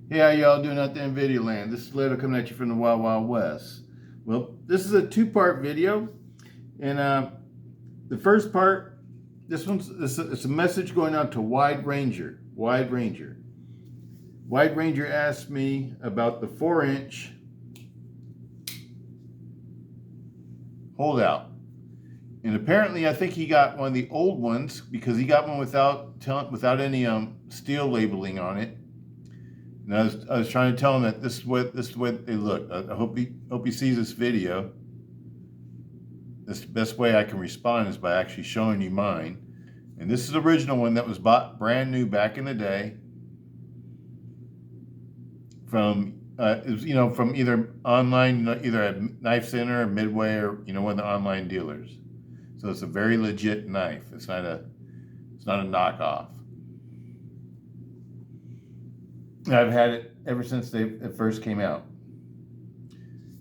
Hey, how y'all doing out there in video land? This is Stiletto coming at you from the Wild Wild West. Well, this is a two-part video, and the first part, it's a message going out to Wide Ranger. Wide Ranger. Wide Ranger asked me about the 4-inch holdout, and apparently I think he got one of the old ones because he got one without any steel labeling on it. And I was trying to tell him that this is what they look. I hope he sees this video. This the best way I can respond is by actually showing you mine. And this is the original one that was bought brand new back in the day from from either online, either at Knife Center or Midway or one of the online dealers. So it's a very legit knife. It's not a knockoff. I've had it ever since it first came out.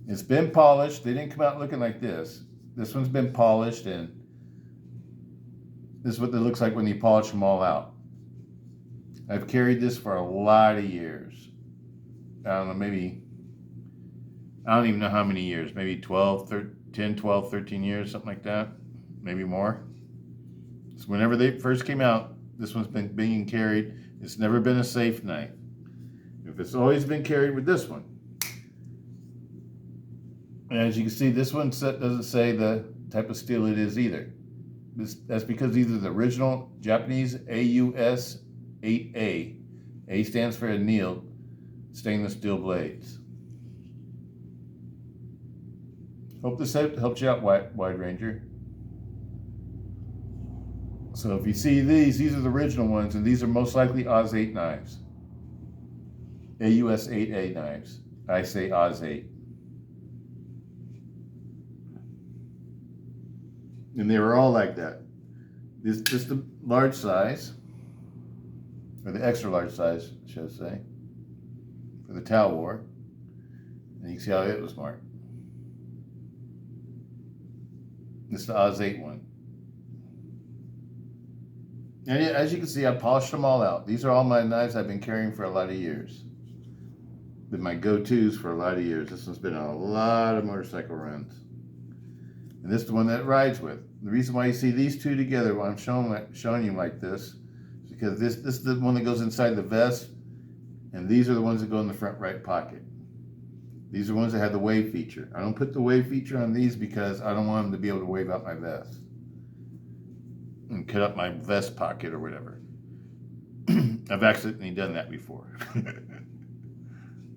It's been polished. They didn't come out looking like this. This one's been polished, and this is what it looks like when you polish them all out. I've carried this for a lot of years. I don't know, I don't even know how many years. Maybe 10, 12, 13 years, something like that. Maybe more. So whenever they first came out, this one's been being carried. It's never been a safe knife. If it's always been carried with this one. And as you can see, this one doesn't say the type of steel it is either. That's because these are the original Japanese AUS 8A. A stands for annealed stainless steel blades. Hope this helps you out, Wide Ranger. So if you see these are the original ones, and these are most likely AUS 8 knives. AUS 8A knives. I say AUS 8. And they were all like that. This just the large size, or the extra large size, should I say, for the Tau War. And you can see how it was marked. This is the AUS 8 one. And as you can see, I polished them all out. These are all my knives I've been carrying for a lot of years. Been my go-tos for a lot of years. This one's been on a lot of motorcycle runs. And this is the one that it rides with. The reason why you see these two together, why I'm showing you like this, is because this is the one that goes inside the vest, and these are the ones that go in the front right pocket. These are the ones that have the wave feature. I don't put the wave feature on these because I don't want them to be able to wave out my vest and cut up my vest pocket or whatever. I've accidentally done that before.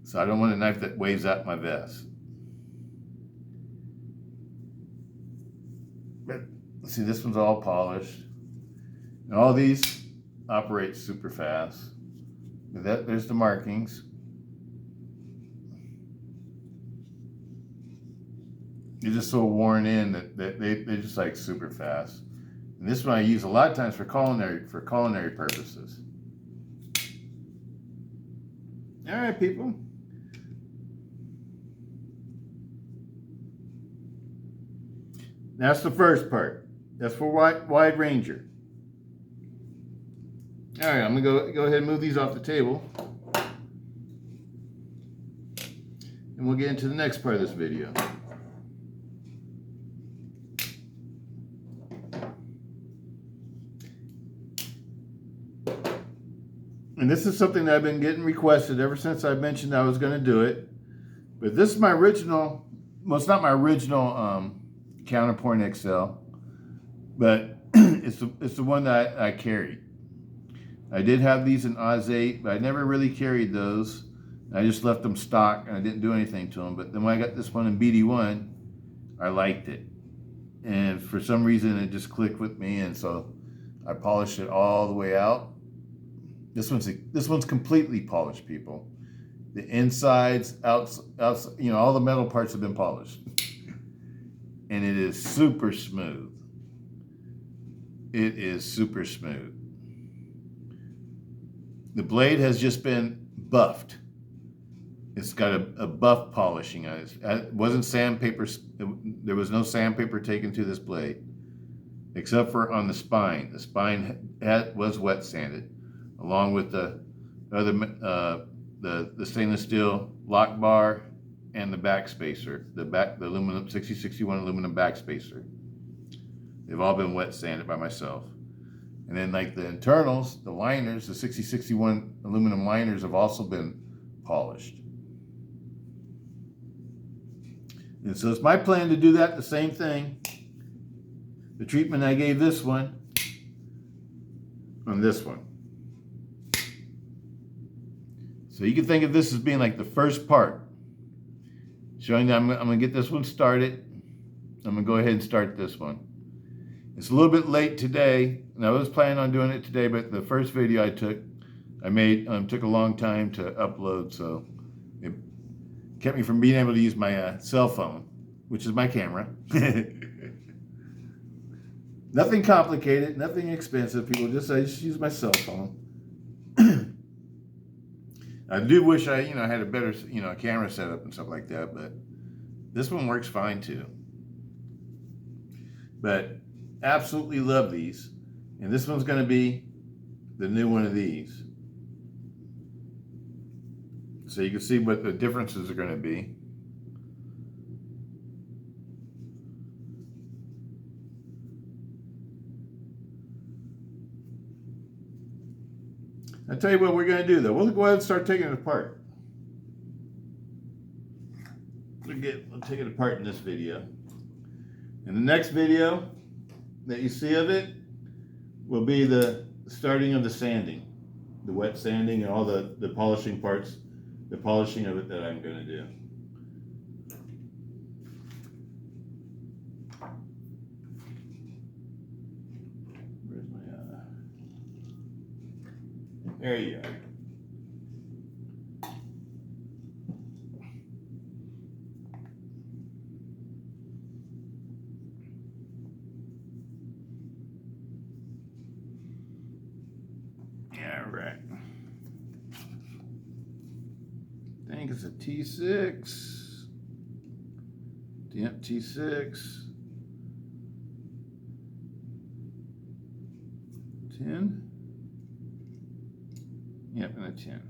So I don't want a knife that waves out my vest. But see, this one's all polished. And all these operate super fast. There's the markings. They're just so worn in that they're just like super fast. And this one I use a lot of times for culinary purposes. All right, people. That's the first part. That's for Wide Ranger. All right, I'm gonna go ahead and move these off the table, and we'll get into the next part of this video. And this is something that I've been getting requested ever since I mentioned I was going to do it. But this is my original, well, it's not my original Counterpoint XL, but it's the one that I carried. I did have these in AUS 8, but I never really carried those. I just left them stock, and I didn't do anything to them. But then when I got this one in BD1, I liked it. And for some reason, it just clicked with me, and so I polished it all the way out. This one's completely polished, people. The insides, outs, all the metal parts have been polished. And it is super smooth. It is super smooth. The blade has just been buffed. It's got a buff polishing on it. It wasn't sandpaper. There was no sandpaper taken to this blade, except for on the spine. The spine was wet sanded, along with the other the stainless steel lock bar and the back spacer, the aluminum 6061 aluminum back spacer. They've all been wet sanded by myself. And then like the internals, the liners, the 6061 aluminum liners have also been polished. And so it's my plan to do that, the same thing. The treatment I gave this one on this one. So you can think of this as being like the first part. Showing that I'm gonna get this one started. I'm gonna go ahead and start this one. It's a little bit late today, and I was planning on doing it today, but the first video I made took a long time to upload, so it kept me from being able to use my cell phone, which is my camera. Nothing complicated, nothing expensive. People just say, just use my cell phone. I do wish I had a better, camera setup and stuff like that, but this one works fine too. But absolutely love these. And this one's going to be the new one of these. So you can see what the differences are going to be. I'll tell you what we're going to do though. We'll go ahead and start taking it apart. We'll take it apart in this video. In the next video that you see of it will be the starting of the sanding, the wet sanding and all the polishing parts, the polishing of it that I'm going to do. Where's my, there you are. Right. I think it's a T6. Yep, T6. 10. Yep, and a 10.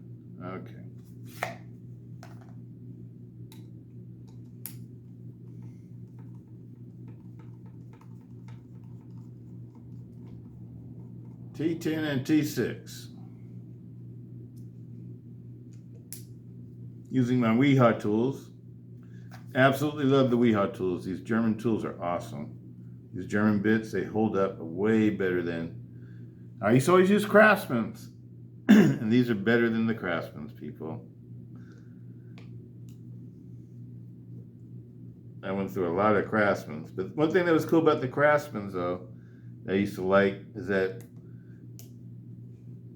Okay. T10 and T6. Using my Weehaw tools. Absolutely love the Weehaw tools. These German tools are awesome. These German bits, they hold up way better than... I used to always use Craftsman's. And these are better than the Craftsman's, people. I went through a lot of Craftsman's. But one thing that was cool about the Craftsman's, though, that I used to like, is that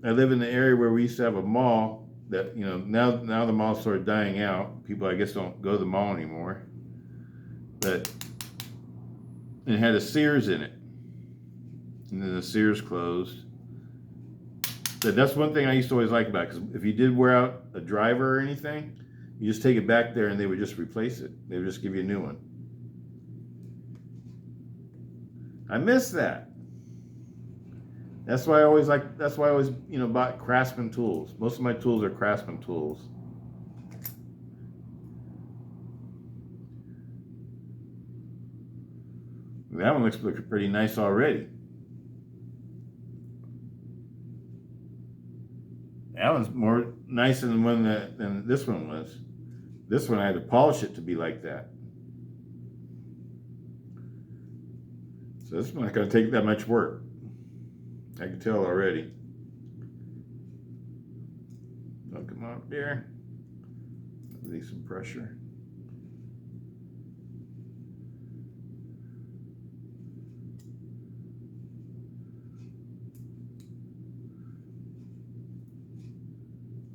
I live in the area where we used to have a mall that, now the mall's sort of dying out. People, I guess, don't go to the mall anymore. But it had a Sears in it. And then the Sears closed. But that's one thing I used to always like about it, because if you did wear out a driver or anything, you just take it back there and they would just replace it. They would just give you a new one. I miss that. That's why I always bought Craftsman tools. Most of my tools are Craftsman tools. That one looks pretty nice already. That one's more nicer than this one was. This one I had to polish it to be like that. So this one's not going to take that much work. I can tell already. Don't come up there. Release some pressure.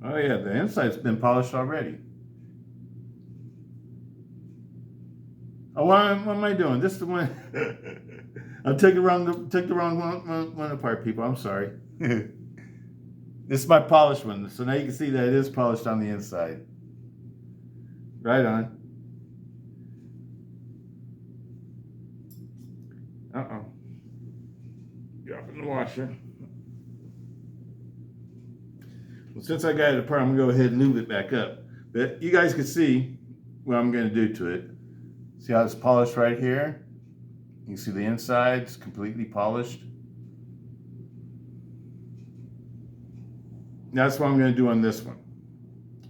Oh yeah, the inside's been polished already. Oh, what am I doing? This is the one. I took the wrong one apart, people. I'm sorry. This is my polished one. So now you can see that it is polished on the inside. Right on. Uh-oh. Drop in the washer. Well, since I got it apart, I'm gonna go ahead and lube it back up. But you guys can see what I'm gonna do to it. See how it's polished right here? You can see the inside's completely polished. That's what I'm gonna do on this one.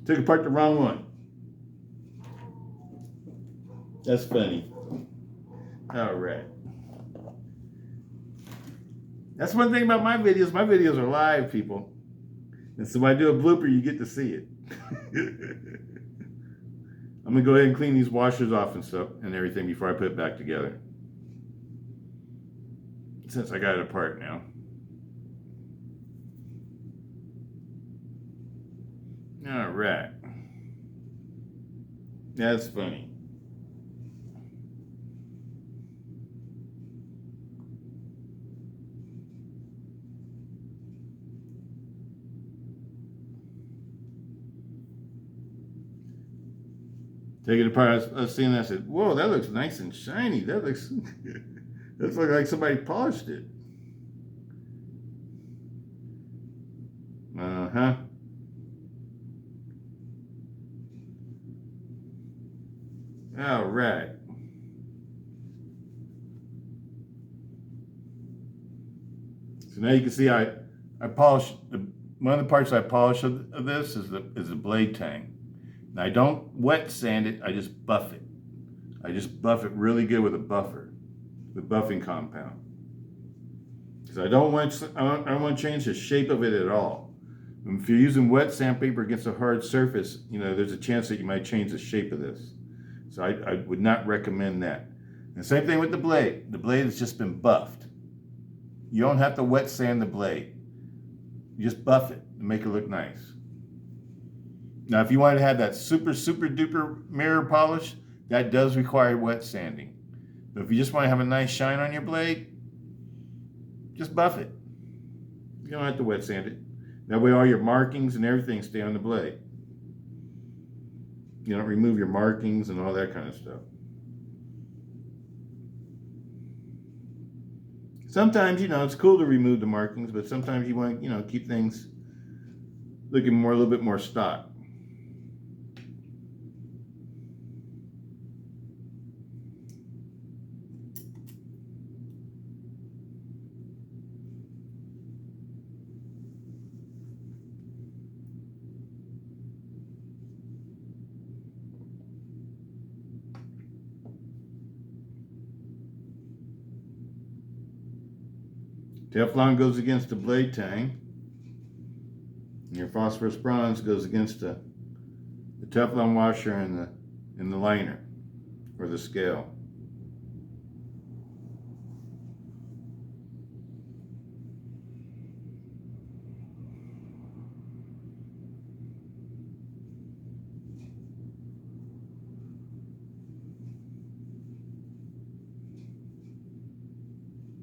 Took apart the wrong one. That's funny. All right. That's one thing about my videos. My videos are live, people. And so when I do a blooper, you get to see it. I'm gonna go ahead and clean these washers off and stuff and everything before I put it back together. Since I got it apart now. All right. That's funny. Take it apart. I was seeing that. I said, "Whoa, that looks nice and shiny. That looks like somebody polished it." Uh-huh. All right. So now you can see I polished one of the parts I polish of this is the blade tang. Now I don't wet sand it. I just buff it. I just buff it really good with a buffer, with buffing compound. Because I don't want to change the shape of it at all. If you're using wet sandpaper against a hard surface, there's a chance that you might change the shape of this. So I would not recommend that. And same thing with the blade. The blade has just been buffed. You don't have to wet sand the blade. You just buff it to make it look nice. Now, if you want to have that super, super duper mirror polish, that does require wet sanding. But if you just want to have a nice shine on your blade, just buff it. You don't have to wet sand it. That way all your markings and everything stay on the blade. You don't remove your markings and all that kind of stuff. Sometimes, it's cool to remove the markings, but sometimes you want to, keep things looking a little bit more stock. Teflon goes against the blade tang. And your phosphorus bronze goes against the Teflon washer and the liner or the scale.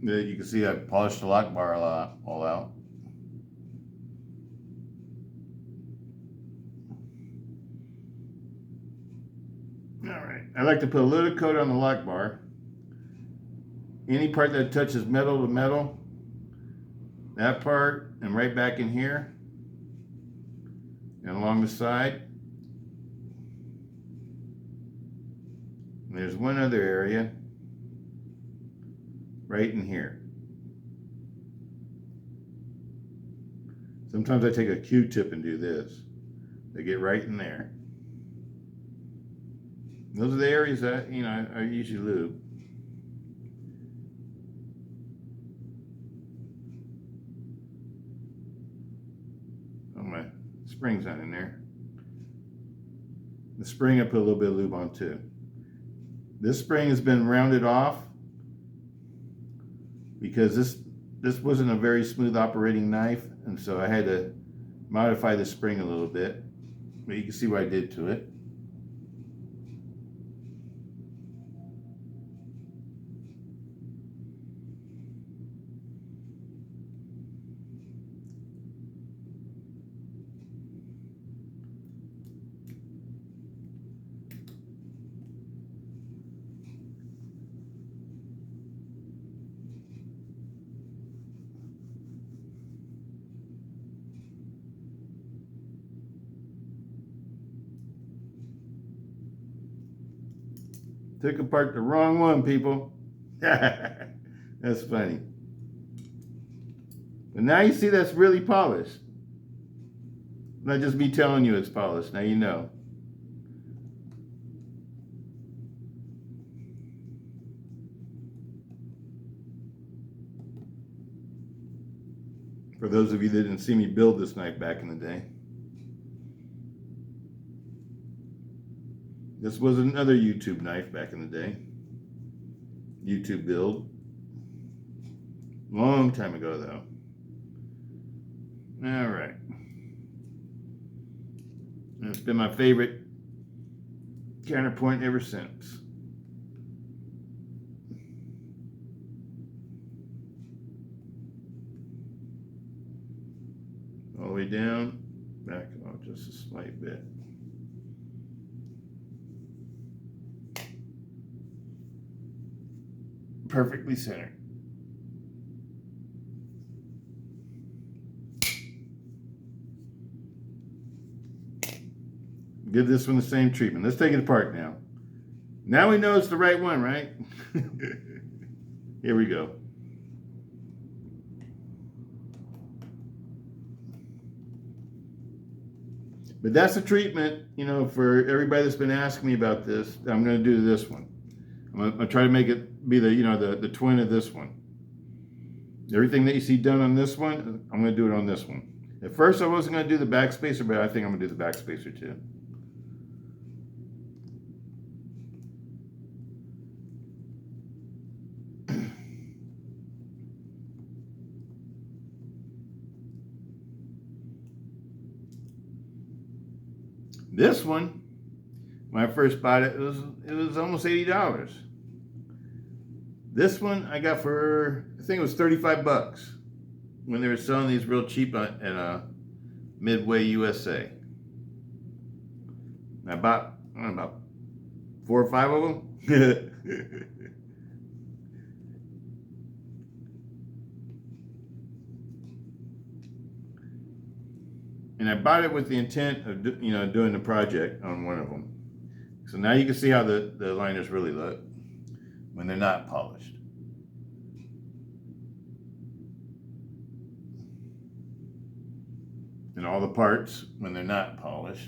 You can see I polished the lock bar all out. All right, I like to put a little coat on the lock bar. Any part that touches metal to metal, that part, and right back in here, and along the side. And there's one other area right in here. Sometimes I take a Q-tip and do this. They get right in there. Those are the areas that, I usually lube. Oh, my spring's not in there. The spring I put a little bit of lube on too. This spring has been rounded off because this wasn't a very smooth operating knife, and so I had to modify the spring a little bit. But you can see what I did to it. Took apart the wrong one, people. That's funny. But now you see that's really polished. Not just me telling you it's polished. Now you know. For those of you that didn't see me build this knife back in the day. This was another YouTube knife back in the day. YouTube build. Long time ago, though. All right. And it's been my favorite counterpoint ever since. All the way down, back off just a slight bit. Perfectly centered. Give this one the same treatment. Let's take it apart now. Now we know it's the right one, right? Here we go. But that's the treatment, you know, for everybody that's been asking me about this. I'm going to do this one. I'm going to try to make it be the, you know, the twin of this one. Everything that you see done on this one, I'm going to do it on this one. At first, I wasn't going to do the backspacer, but I think I'm going to do the backspacer too. This one, when I first bought it, it was almost $80. This one I got for, I think it was 35 bucks when they were selling these real cheap at Midway USA. I bought, I don't know, about 4 or 5 of them. And I bought it with the intent of, you know, doing the project on one of them. So now you can see how the liners really look when they're not polished. And all the parts when they're not polished.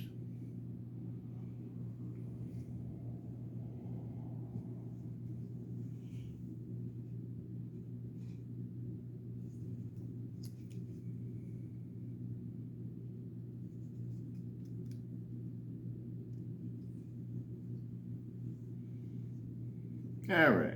All right.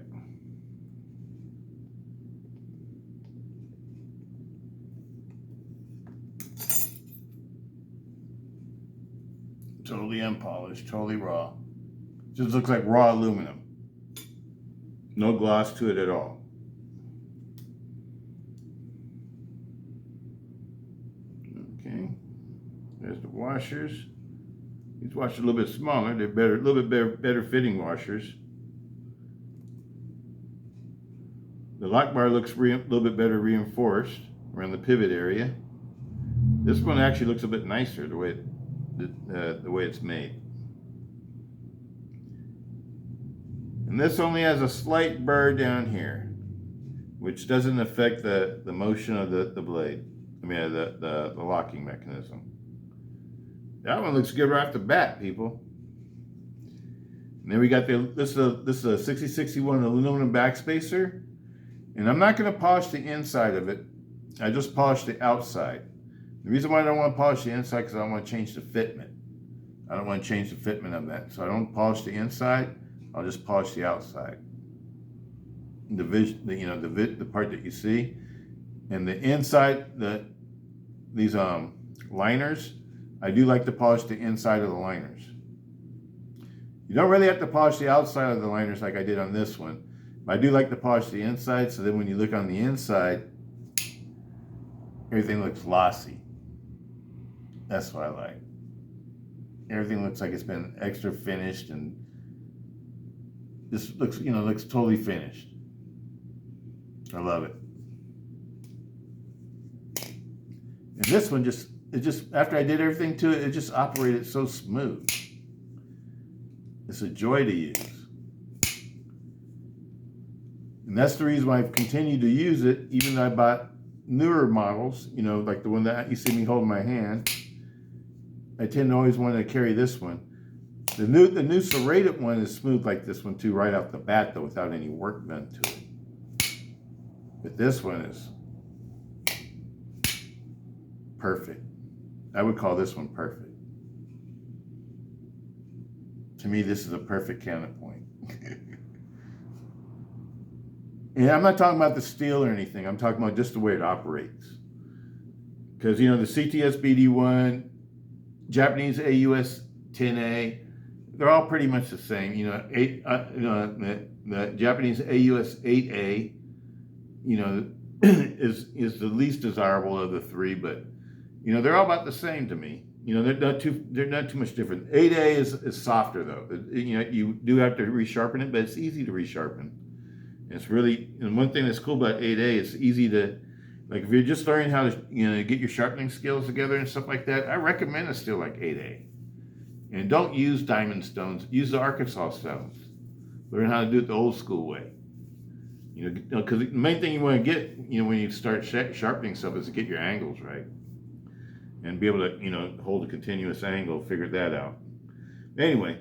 Totally unpolished, totally raw. Just looks like raw aluminum. No gloss to it at all. Okay. There's the washers. These washers are a little bit smaller. They're better, a little bit better fitting washers. The lock bar looks a little bit better reinforced around the pivot area. This one actually looks a bit nicer the way it's made. And this only has a slight burr down here, which doesn't affect the motion of the blade. I mean the locking mechanism. That one looks good right off the bat, people. And then we got this is a 6061 aluminum backspacer. And I'm not going to polish the inside of it. I just polish the outside. The reason why I don't want to polish the inside is because I don't want to change the fitment. I don't want to change the fitment of that. So I don't polish the inside. I'll just polish the outside. The part that you see. And the inside, these liners, I do like to polish the inside of the liners. You don't really have to polish the outside of the liners like I did on this one. I do like to polish the inside, so then when you look on the inside, everything looks glossy. That's what I like. Everything looks like it's been extra finished, and this looks, you know, looks totally finished. I love it. And this one it just after I did everything to it, it just operated so smooth. It's a joy to use. And that's the reason why I've continued to use it, even though I bought newer models, you know, like the one that you see me holding my hand. I tend to always want to carry this one. The new serrated one is smooth like this one too, right off the bat though, without any work done to it. But this one is perfect. I would call this one perfect. To me, this is a perfect counterpoint. And I'm not talking about the steel or anything. I'm talking about just the way it operates. Because, you know, the CTS BD1, Japanese AUS 10A, they're all pretty much the same. You know, the Japanese AUS 8A, you know, is the least desirable of the three, but you know, they're all about the same to me. You know, they're not too much different. 8A is softer though. You know, you do have to resharpen it, but it's easy to resharpen. It's really, and one thing that's cool about 8A, it's easy to, like if you're just learning how to, you know, get your sharpening skills together and stuff like that, I recommend a steel like 8A. And don't use diamond stones, use the Arkansas stones. Learn how to do it the old school way. You know, because the main thing you want to get, you know, when you start sharpening stuff is to get your angles right. And be able to, you know, hold a continuous angle, figure that out. Anyway,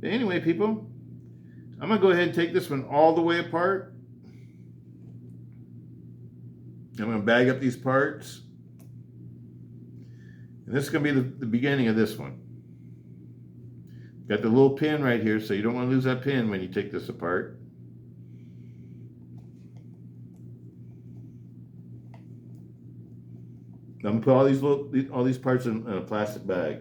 people, I'm going to go ahead and take this one all the way apart. I'm going to bag up these parts. And this is going to be the beginning of this one. Got the little pin right here, so you don't want to lose that pin when you take this apart. I'm going to put all these parts in a plastic bag.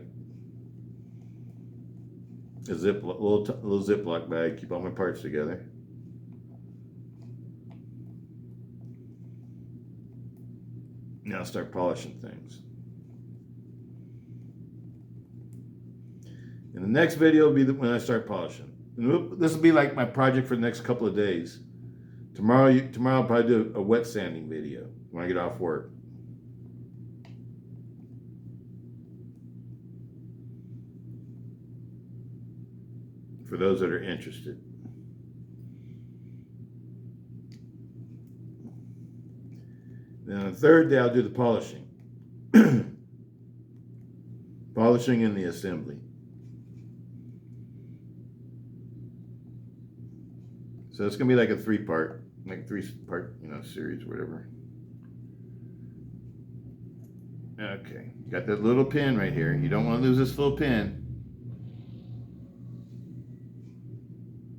A little Ziploc bag, keep all my parts together. Now I'll start polishing things. And the next video will be when I start polishing. And this will be like my project for the next couple of days. Tomorrow I'll probably do a wet sanding video when I get off work. For those that are interested. Then on the third day, I'll do the polishing. Polishing and the assembly. So it's going to be like a three-part, you know, series or whatever. Okay, got that little pin right here. You don't want to lose this little pin.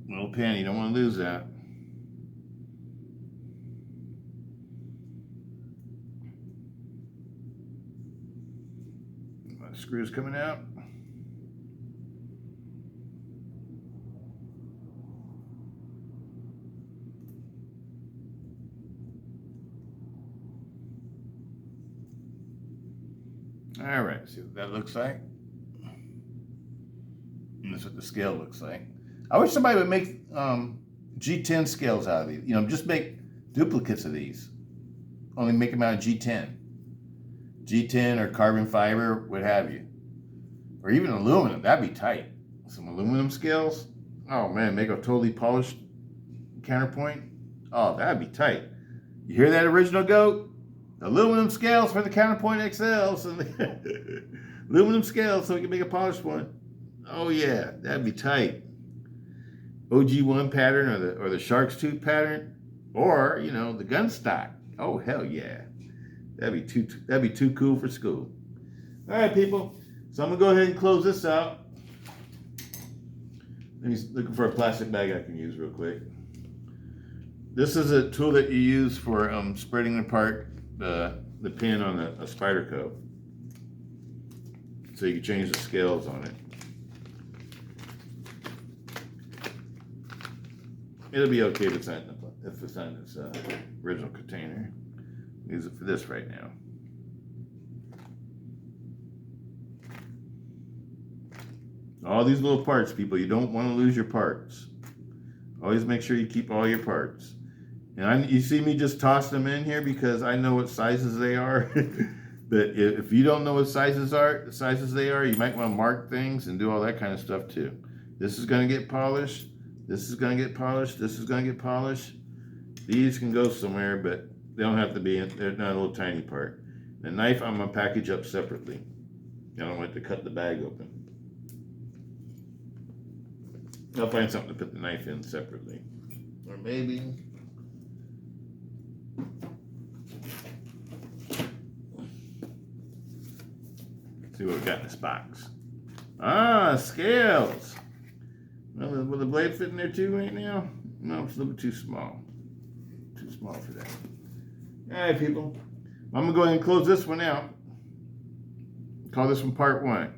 Little pin, you don't want to lose that. My screws coming out. All right, see what that looks like. And that's what the scale looks like. I wish somebody would make G10 scales out of these. You know, just make duplicates of these. Only make them out of G10. G10 or carbon fiber, what have you. Or even aluminum, that'd be tight. Some aluminum scales. Oh man, make a totally polished counterpoint. Oh, that'd be tight. You hear that, original goat? Aluminum scales for the counterpoint XLs. Aluminum scales so we can make a polished one. Oh yeah, that'd be tight. OG1 pattern or the shark's tooth pattern, or you know, the gun stock. Oh hell yeah, that'd be too cool for school. All right, people. So I'm gonna go ahead and close this out. Let me looking for a plastic bag I can use real quick. This is a tool that you use for spreading apart the pin on a Spyderco, so you can change the scales on it. It'll be okay if it's not in its original container. Use it for this right now. All these little parts, people, you don't want to lose your parts. Always make sure you keep all your parts. And you see me just toss them in here because I know what sizes they are. But if you don't know what sizes they are, you might want to mark things and do all that kind of stuff too. This is going to get polished. This is going to get polished. This is going to get polished. These can go somewhere, but they don't have to be. They're not a little tiny part. The knife I'm going to package up separately. I don't want to cut the bag open. I'll find something to put the knife in separately. Or maybe... see what we got in this box. Ah, scales. Well, will the blade fit in there too right now? No, it's a little bit too small. Too small for that. All right, people. I'm going to go ahead and close this one out. Call this one part 1.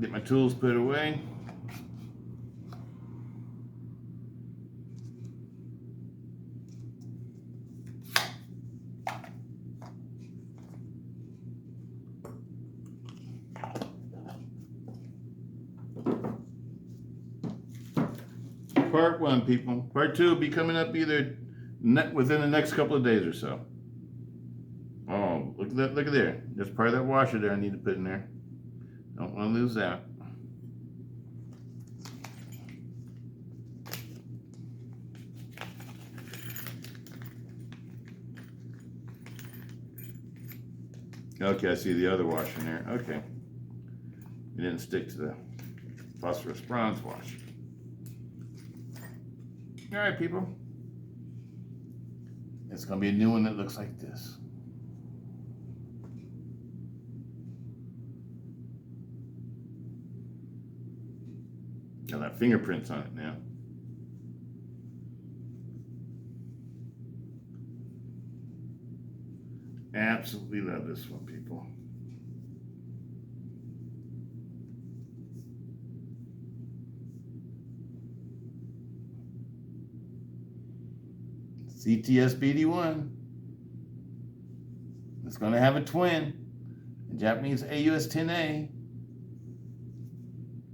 Get my tools put away. Part 1, people. Part 2 will be coming up either within the next couple of days or so. Oh, look at that! Look at there. There's part of that washer there I need to put in there. Don't want to lose that. Okay, I see the other washer in there. Okay. It didn't stick to the phosphorus bronze wash. All right, people. It's going to be a new one that looks like this. Got that fingerprints on it now. Absolutely love this one, people. CTS BD1. It's going to have a twin. The Japanese AUS 10A.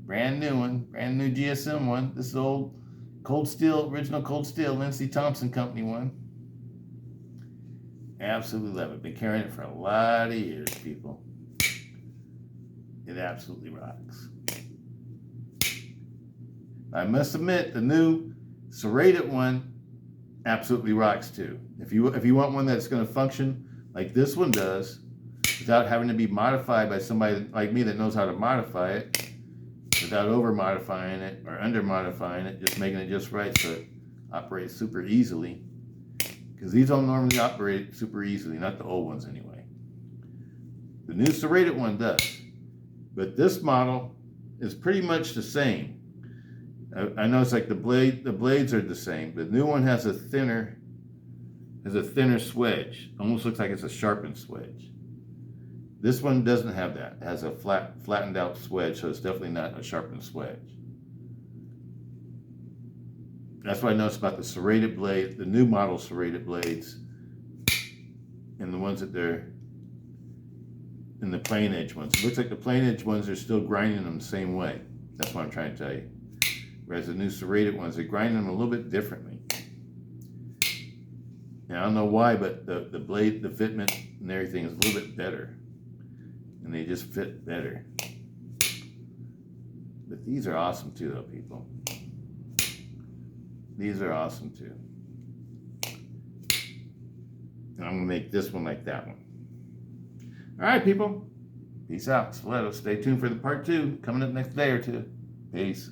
Brand new one. Brand new GSM one. This is old cold steel, original cold steel, Lindsey Thompson Company one. Absolutely love it. Been carrying it for a lot of years, people. It absolutely rocks. I must admit, the new serrated one absolutely rocks too. If you want one that's going to function like this one does, without having to be modified by somebody like me that knows how to modify it, without over modifying it or under modifying it, just making it just right so it operates super easily. Because these don't normally operate super easily, not the old ones anyway. The new serrated one does. But this model is pretty much the same. I know it's like the blades are the same. The new one has a thinner swedge. Almost looks like it's a sharpened swedge. This one doesn't have that. It has a flattened out swedge, so it's definitely not a sharpened swedge. That's what I noticed about the serrated blade, the new model serrated blades, and the ones that they're in the plain edge ones. It looks like the plain edge ones are still grinding them the same way. That's what I'm trying to tell you. Whereas the new serrated ones, they're grinding them a little bit differently. Now, I don't know why, but the blade, the fitment and everything is a little bit better. And they just fit better. But these are awesome too, though, people. These are awesome too. And I'm going to make this one like that one. All right, people. Peace out. Stiletto. Stay tuned for the part 2 coming up next day or two. Peace.